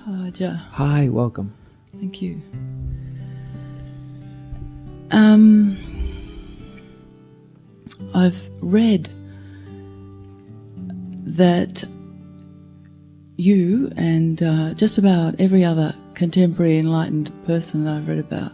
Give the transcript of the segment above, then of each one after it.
Ajahn. Hi, welcome. Thank you. I've read that you and just about every other contemporary enlightened person that I've read about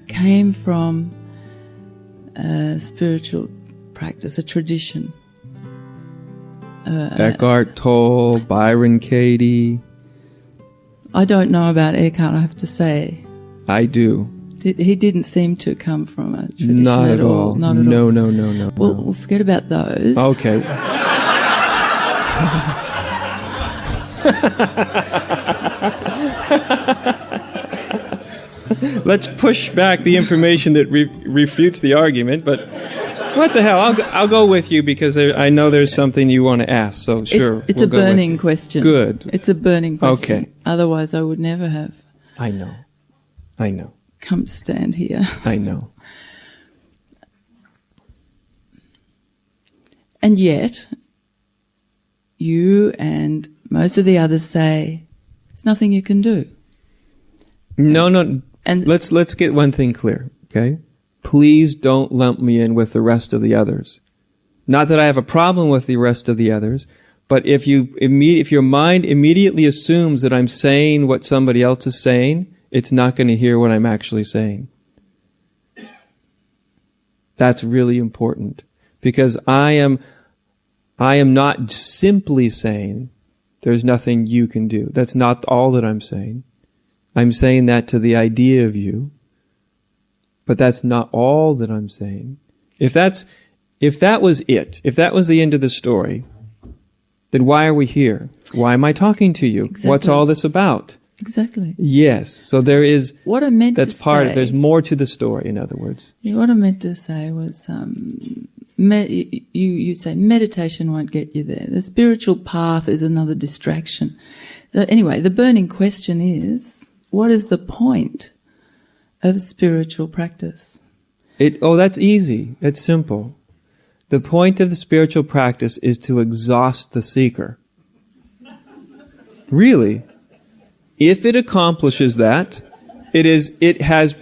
came from a spiritual practice, a tradition. Eckhart Tolle, Byron Katie. I don't know about Eckhart, I have to say. I do. He didn't seem to come from a tradition Not at all. Not at no, all. No. Well, we'll forget about those. Okay. Let's push back the information that refutes the argument, but what the hell? I'll go with you because I know there's something you want to ask, so sure. It's a burning question. Good. It's a burning question. Okay. Otherwise, I would never have I know. come to stand here. I know. And yet, you and most of the others say, it's nothing you can do. No. And Let's get one thing clear, okay? Please don't lump me in with the rest of the others. Not that I have a problem with the rest of the others, but if your mind immediately assumes that I'm saying what somebody else is saying, it's not going to hear what I'm actually saying. That's really important, because I am not simply saying there's nothing you can do. That's not all that I'm saying. I'm saying that to the idea of you, but that's not all that I'm saying. If that was it, if that was the end of the story, then why are we here? Why am I talking to you? Exactly. What's all this about? exactly. Yes. So there is. What I meant that's to part. say, There's more to the story. In other words. What I meant to say was, you say meditation won't get you there. The spiritual path is another distraction. So anyway, the burning question is, what is the point of spiritual practice? That's easy. That's simple. The point of the spiritual practice is to exhaust the seeker. Really. If it accomplishes that, it has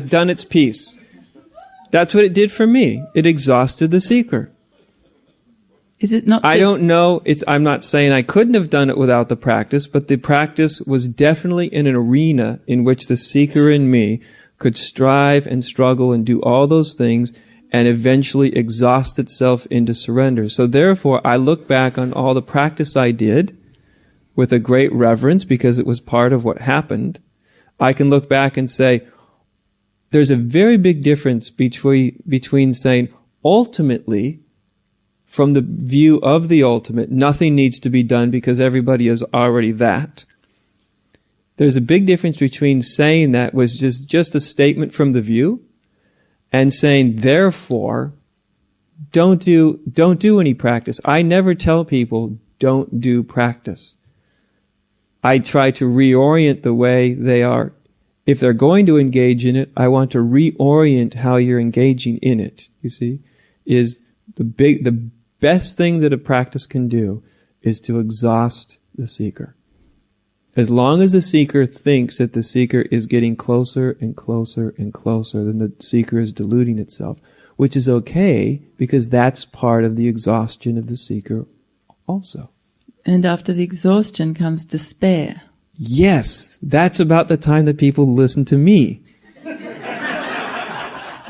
done its piece. That's what it did for me. It exhausted the seeker. Is it not? I don't know. I'm not saying I couldn't have done it without the practice, but the practice was definitely in an arena in which the seeker in me could strive and struggle and do all those things and eventually exhaust itself into surrender. So therefore, I look back on all the practice I did with a great reverence because it was part of what happened. I can look back and say, there's a very big difference between saying, ultimately, from the view of the ultimate, nothing needs to be done because everybody is already that. There's a big difference between saying that was just a statement from the view and saying, therefore, don't do any practice. I never tell people, don't do practice. I try to reorient the way they are. If they're going to engage in it, I want to reorient how you're engaging in it. You see, is the best thing that a practice can do is to exhaust the seeker. As long as the seeker thinks that the seeker is getting closer and closer and closer, then the seeker is deluding itself, which is okay because that's part of the exhaustion of the seeker also. And after the exhaustion comes despair. Yes, that's about the time that people listen to me.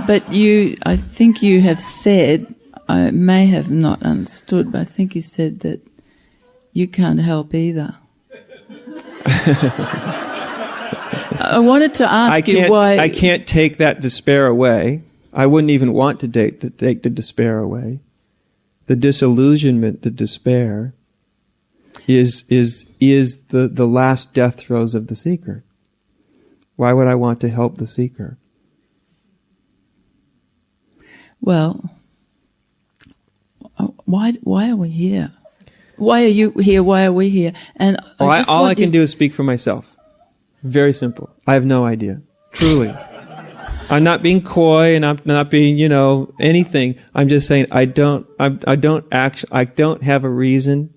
But I think you have said, I may have not understood, but I think you said that you can't help either. I wanted to ask you why... I can't take that despair away. I wouldn't even want to take the despair away. The disillusionment, the despair, is the last death throes of the seeker. Why would I want to help the seeker? Well, why are we here? Why are you here? Why are we here? And all I can do is speak for myself. Very simple. I have no idea. Truly. I'm not being coy and I'm not being, anything. I'm just saying I don't have a reason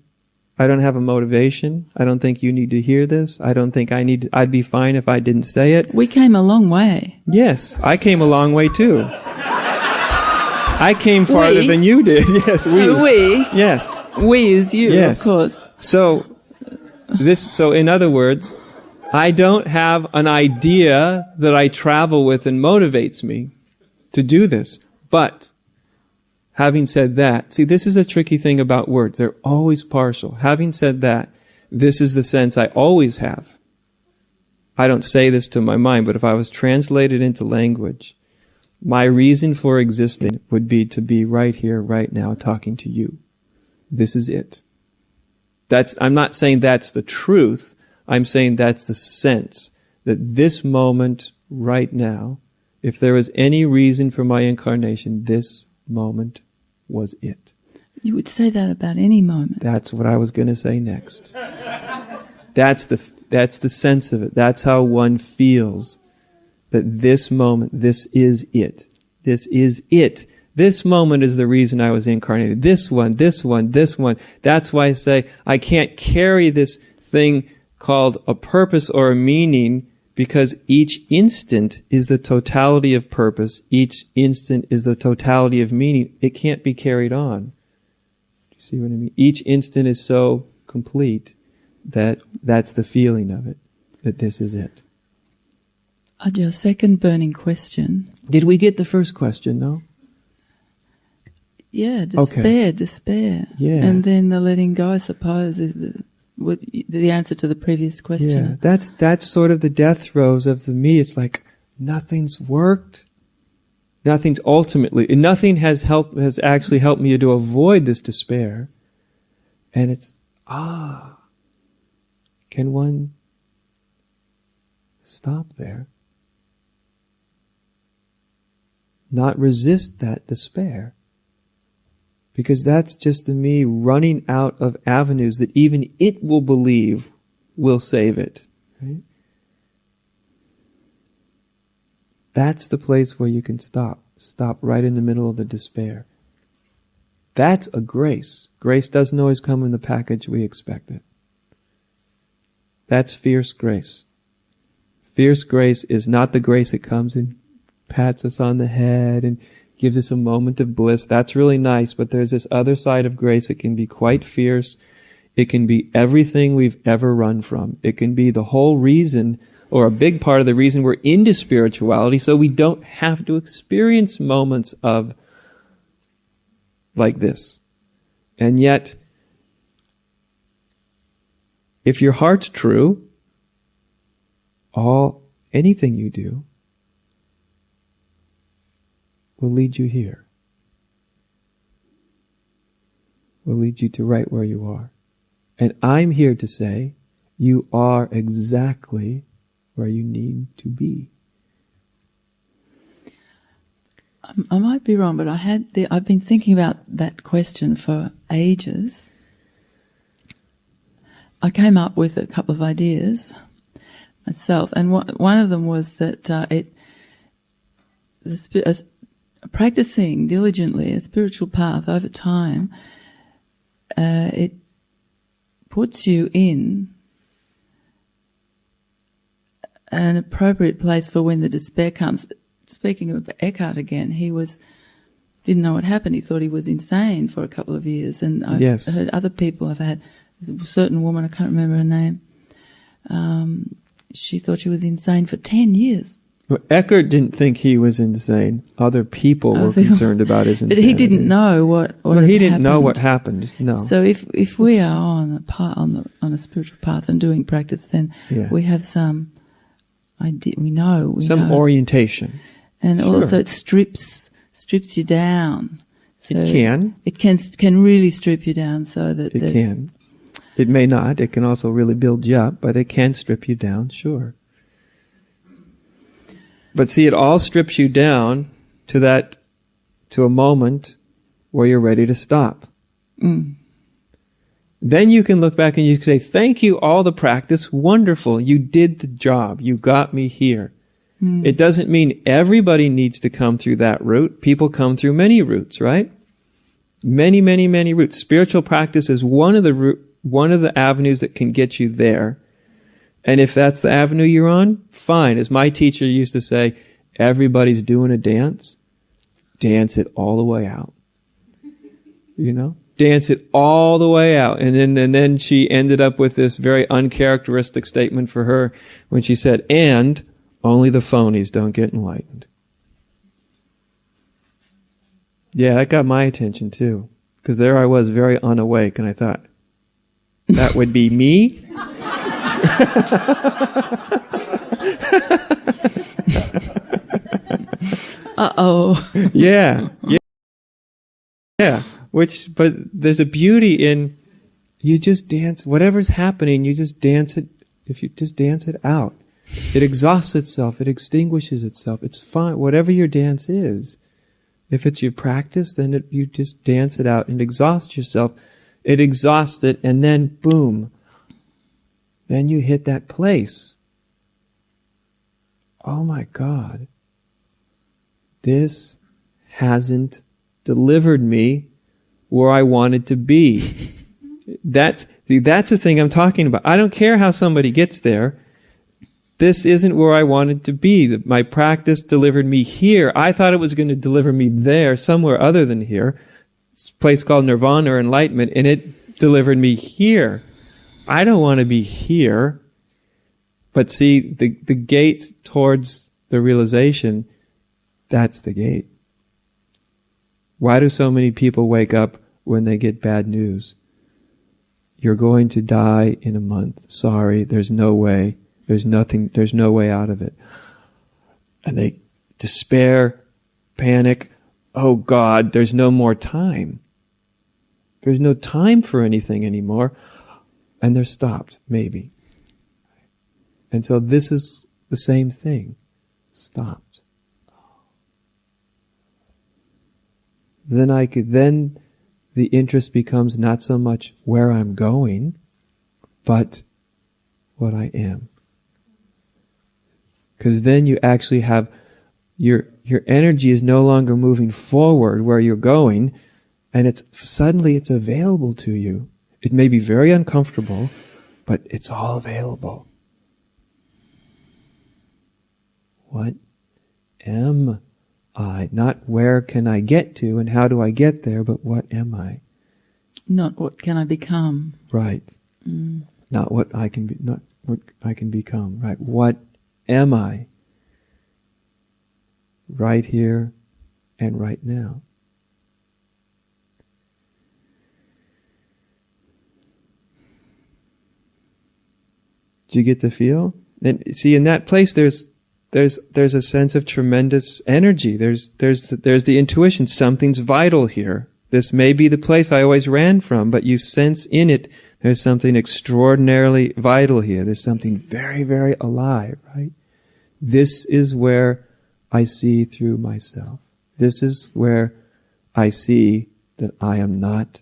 I don't have a motivation. I don't think you need to hear this. I don't think I'd be fine if I didn't say it. We came a long way. Yes, I came a long way too. I came farther than you did. Yes, we. We? Yes. We is you, Yes. of course. So in other words, I don't have an idea that I travel with and motivates me to do this. But having said that, see, this is a tricky thing about words. They're always partial. Having said that, this is the sense I always have. I don't say this to my mind, but if I was translated into language, my reason for existing would be to be right here, right now, talking to you. This is it. I'm not saying that's the truth. I'm saying that's the sense that this moment right now, if there was any reason for my incarnation, this moment was it. You would say that about any moment. That's what I was going to say next. That's the sense of it. That's how one feels that this moment, this is it. This is it. This moment is the reason I was incarnated. This one. That's why I say I can't carry this thing called a purpose or a meaning, because each instant is the totality of purpose. Each instant is the totality of meaning. It can't be carried on. Do you see what I mean? Each instant is so complete that that's the feeling of it, that this is it. Your second burning question. Did we get the first question, though? Yeah, despair. Yeah. And then the letting go, I suppose, is the answer to the previous question. Yeah, that's sort of the death throes of the me. It's like nothing's worked. Nothing has actually helped me to avoid this despair. And it's, can one stop there? Not resist that despair. Because that's just the me running out of avenues that even it will believe will save it. Right? That's the place where you can stop. Stop right in the middle of the despair. That's a grace. Grace doesn't always come in the package we expect it. That's fierce grace. Fierce grace is not the grace that comes and pats us on the head and gives us a moment of bliss. That's really nice, but there's this other side of grace that can be quite fierce. It can be everything we've ever run from. It can be the whole reason, or a big part of the reason we're into spirituality, so we don't have to experience moments of like this. And yet, if your heart's true, anything you do will lead you here. Will lead you to right where you are. And I'm here to say, you are exactly where you need to be. I might be wrong, but I've been thinking about that question for ages. I came up with a couple of ideas myself, and one of them was that practicing diligently a spiritual path over time, it puts you in an appropriate place for when the despair comes. Speaking of Eckhart again, he didn't know what happened. He thought he was insane for a couple of years, and I've heard other people have had. There's a certain woman, I can't remember her name. She thought she was insane for 10 years. Well, Eckhart didn't think he was insane. Other people were concerned about his insanity. But he didn't know what he didn't know what happened. No. So if we are on a spiritual path and doing practice, then we have some idea. We know some orientation, and also it strips you down. So it can really strip you down, so that it can. It may not. It can also really build you up, but it can strip you down. Sure. But see, it all strips you down to a moment where you're ready to stop. Mm. Then you can look back and you can say, thank you, all the practice, wonderful. You did the job. You got me here. Mm. It doesn't mean everybody needs to come through that route. People come through many routes, right? Many, many, many routes. Spiritual practice is one of the one of the avenues that can get you there. And if that's the avenue you're on, fine. As my teacher used to say, everybody's doing a dance. Dance it all the way out. You know? Dance it all the way out. And then she ended up with this very uncharacteristic statement for her when she said, and only the phonies don't get enlightened. Yeah, that got my attention too. Because there I was very unawake and I thought, that would be me? Uh-oh. Yeah. But there's a beauty in, you just dance, whatever's happening, you just dance it, if you just dance it out. It exhausts itself, it extinguishes itself, it's fine, whatever your dance is. If it's your practice, then you just dance it out and exhaust yourself. It exhausts it, and then boom, then you hit that place. Oh my God, this hasn't delivered me where I wanted to be. That's the thing I'm talking about. I don't care how somebody gets there. This isn't where I wanted to be. My practice delivered me here. I thought it was going to deliver me there, somewhere other than here. It's a place called Nirvana or Enlightenment, and it delivered me here. I don't want to be here. But see, the gate towards the realization, that's the gate. Why do so many people wake up when they get bad news? You're going to die in a month. Sorry, there's no way. There's no way out of it. And they despair, panic. Oh God, there's no more time. There's no time for anything anymore. And they're stopped, maybe. And so this is the same thing. Stopped. Then the interest becomes not so much where I'm going, but what I am. Because then you actually have, your energy is no longer moving forward where you're going, and suddenly it's available to you. It may be very uncomfortable, but it's all available. What am I? Not where can I get to and how do I get there, but what am I? Not what can I become. Right. Not what I can be, not what I can become. Right. What am I? Right here and right now. Do you get the feel? And see, in that place, there's a sense of tremendous energy. There's the intuition. Something's vital here. This may be the place I always ran from, but you sense in it there's something extraordinarily vital here. There's something very, very alive, right? This is where I see through myself. This is where I see that I am not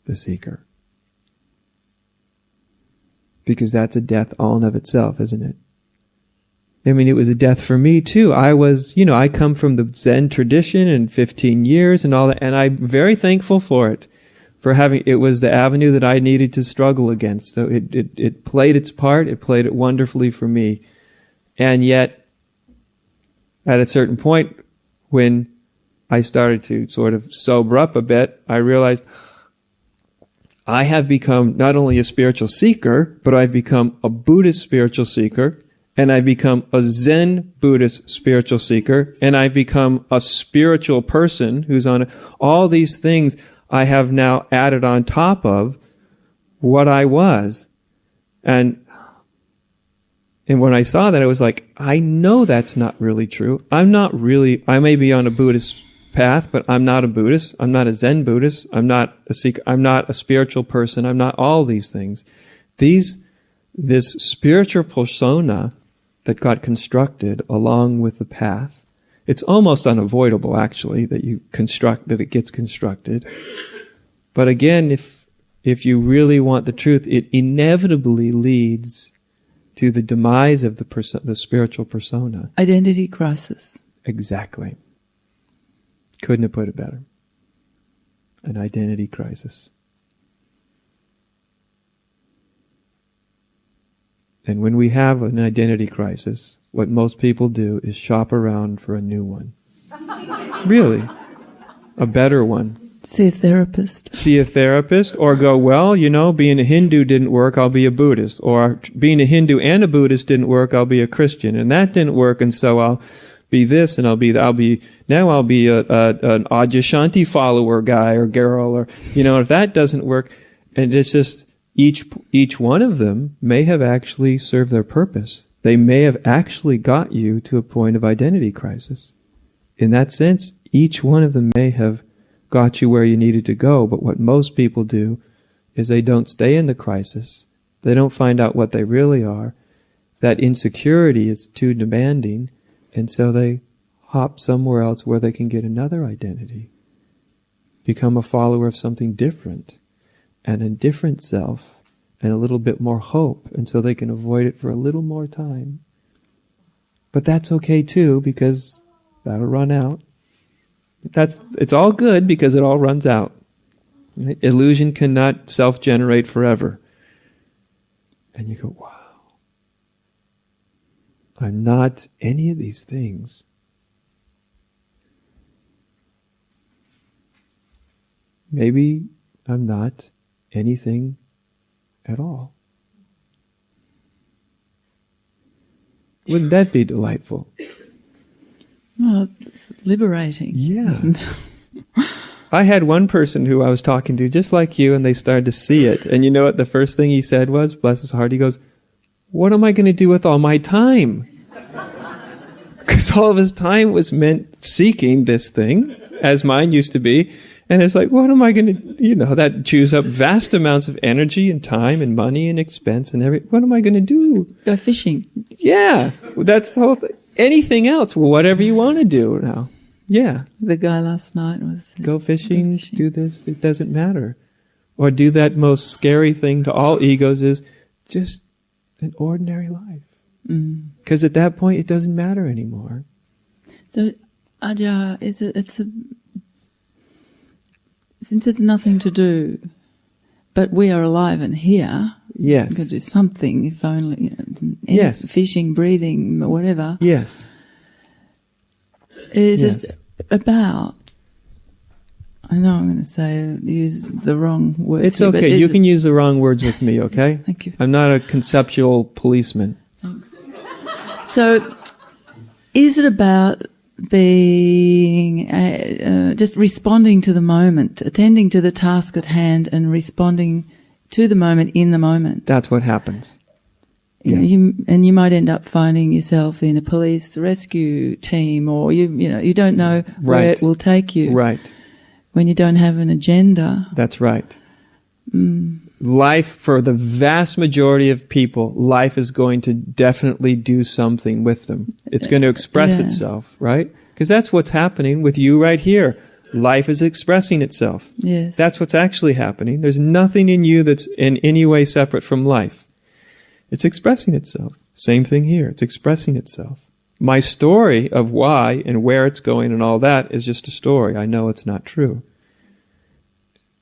the seeker. Because that's a death all in of itself, isn't it? I mean, it was a death for me too. I come from the Zen tradition and 15 years and all that, and I'm very thankful for it. It was the avenue that I needed to struggle against. So it played its part, it played it wonderfully for me. And yet, at a certain point, when I started to sort of sober up a bit, I realized I have become not only a spiritual seeker, but I've become a Buddhist spiritual seeker, and I've become a Zen Buddhist spiritual seeker, and I've become a spiritual person who's on all these things I have now added on top of what I was. And when I saw that, I was like, I know that's not really true. I may be on a Buddhist path, but I'm not a Buddhist. I'm not a Zen Buddhist. I'm not a seeker. I'm not a spiritual person. I'm not all these things. This spiritual persona that got constructed along with the path, it's almost unavoidable actually that it gets constructed. But again, if you really want the truth, it inevitably leads to the demise of the spiritual persona. Identity crisis. Exactly. Couldn't have put it better. An identity crisis. And when we have an identity crisis, what most people do is shop around for a new one. Really. A better one. See a therapist. See a therapist, or go, well, being a Hindu didn't work, I'll be a Buddhist. Or being a Hindu and a Buddhist didn't work, I'll be a Christian. And that didn't work, and so I'll be this, and I'll be an Adyashanti follower guy or girl, or, if that doesn't work. And it's just, each one of them may have actually served their purpose. They may have actually got you to a point of identity crisis. In that sense, each one of them may have got you where you needed to go, but what most people do is they don't stay in the crisis. They don't find out what they really are. That insecurity is too demanding, and so they hop somewhere else where they can get another identity, become a follower of something different, and a different self, and a little bit more hope, and so they can avoid it for a little more time. But that's okay too, because that'll run out. It's all good because it all runs out. Right? Illusion cannot self-generate forever. And you go, wow, I'm not any of these things. Maybe I'm not anything at all. Wouldn't that be delightful? Oh, it's liberating. Yeah. I had one person who I was talking to, just like you, and they started to see it. And you know what the first thing he said was, bless his heart, he goes, what am I going to do with all my time? Because all of his time was meant seeking this thing, as mine used to be. And it's like, what am I going to, that chews up vast amounts of energy and time and money and expense and everything. What am I going to do? Go fishing. Yeah. That's the whole thing. Anything else, whatever you want to do now. Yeah. The guy last night was... Go fishing, do this, it doesn't matter. Or do that most scary thing to all egos is just an ordinary life. Because at that point, it doesn't matter anymore. So, Adya, since there's nothing to do, but we are alive and here... Yes. We could do something, if only, yes. Fishing, breathing, whatever. Yes. Is it about, I know I'm going to use the wrong words. It's okay. You can use the wrong words with me, okay? Thank you. I'm not a conceptual policeman. Thanks. So, is it about being, just responding to the moment, attending to the task at hand and responding to the moment in the moment? That's what happens. Yes. You might end up finding yourself in a police rescue team, or you don't know where it will take you. Right. When you don't have an agenda. That's right. Life, for the vast majority of people, life is going to definitely do something with them. It's going to express itself, right? Because that's what's happening with you right here. Life is expressing itself. Yes. That's what's actually happening. There's nothing in you that's in any way separate from life. It's expressing itself. Same thing here. It's expressing itself. My story of why and where it's going and all that is just a story. I know it's not true.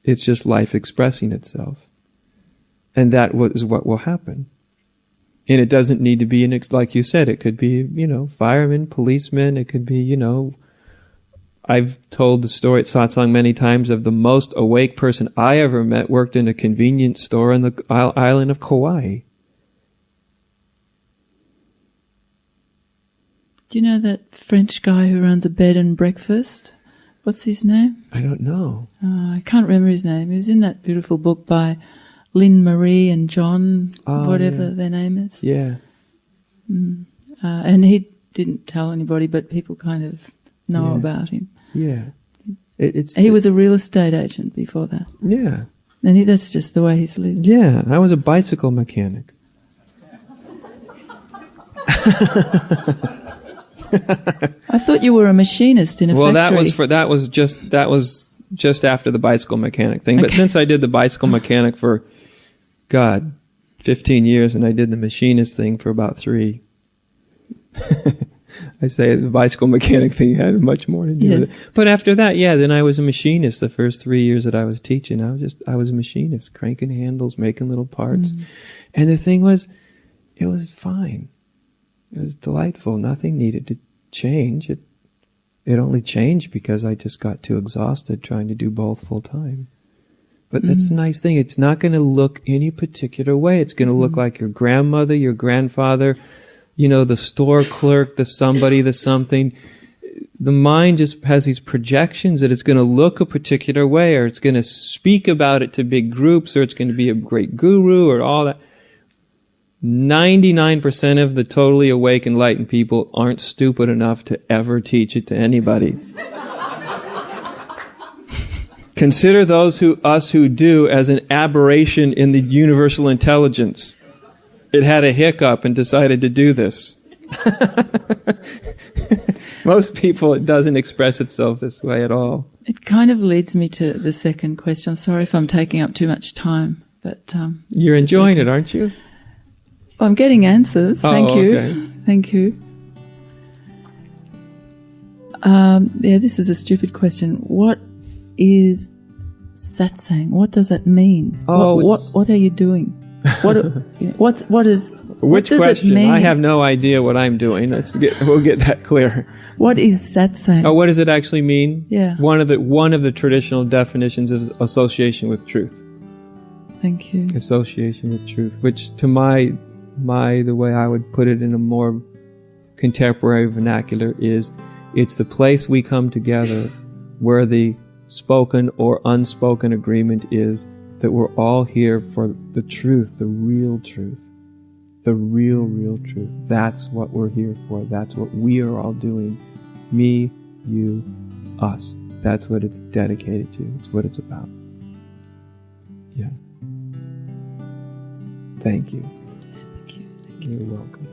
It's just life expressing itself. And that is what will happen. And it doesn't need to be, like you said, it could be, firemen, policemen, it could be, I've told the story at Satsang many times of the most awake person I ever met worked in a convenience store on the island of Kauai. Do you know that French guy who runs a bed and breakfast? What's his name? I don't know. I can't remember his name. He was in that beautiful book by Lynn Marie and John, whatever their name is. Yeah. And he didn't tell anybody, but people kind of know about him. Yeah. He was a real estate agent before that. Yeah. And that's just the way he's lived. Yeah. I was a bicycle mechanic. I thought you were a machinist in a factory. Well, that was just after the bicycle mechanic thing. But since I did the bicycle mechanic for 15 years, and I did the machinist thing for about 3. I say the bicycle mechanic thing had much more to do with it. But after that, then I was a machinist. The first 3 years that I was teaching, I was a machinist, cranking handles, making little parts. And the thing was, it was fine. It was delightful. Nothing needed to change. It only changed because I just got too exhausted trying to do both full time. But that's a nice thing. It's not going to look any particular way. It's going to look like your grandmother, your grandfather, the store clerk, the somebody, the something. The mind just has these projections that it's going to look a particular way, or it's going to speak about it to big groups, or it's going to be a great guru, or all that. 99% of the totally awake, enlightened people aren't stupid enough to ever teach it to anybody. Consider those who do as an aberration in the universal intelligence. It had a hiccup and decided to do this. Most people, it doesn't express itself this way at all. It kind of leads me to the second question. I'm sorry if I'm taking up too much time, but you're enjoying it, aren't you? I'm getting answers. Thank you. Okay. Thank you. This is a stupid question. What is satsang? What does that mean? What are you doing? What does Which it question? mean? I have no idea what I'm doing. We'll get that clear. What is satsang? Oh, what does it actually mean? Yeah. One of the traditional definitions is association with truth. Thank you. Association with truth, which to the way I would put it in a more contemporary vernacular is, it's the place we come together where the spoken or unspoken agreement is that we're all here for the truth, the real truth. The real truth. That's what we're here for. That's what we are all doing. Me, you, us. That's what it's dedicated to. It's what it's about. Yeah. Thank you. Thank you. You're welcome.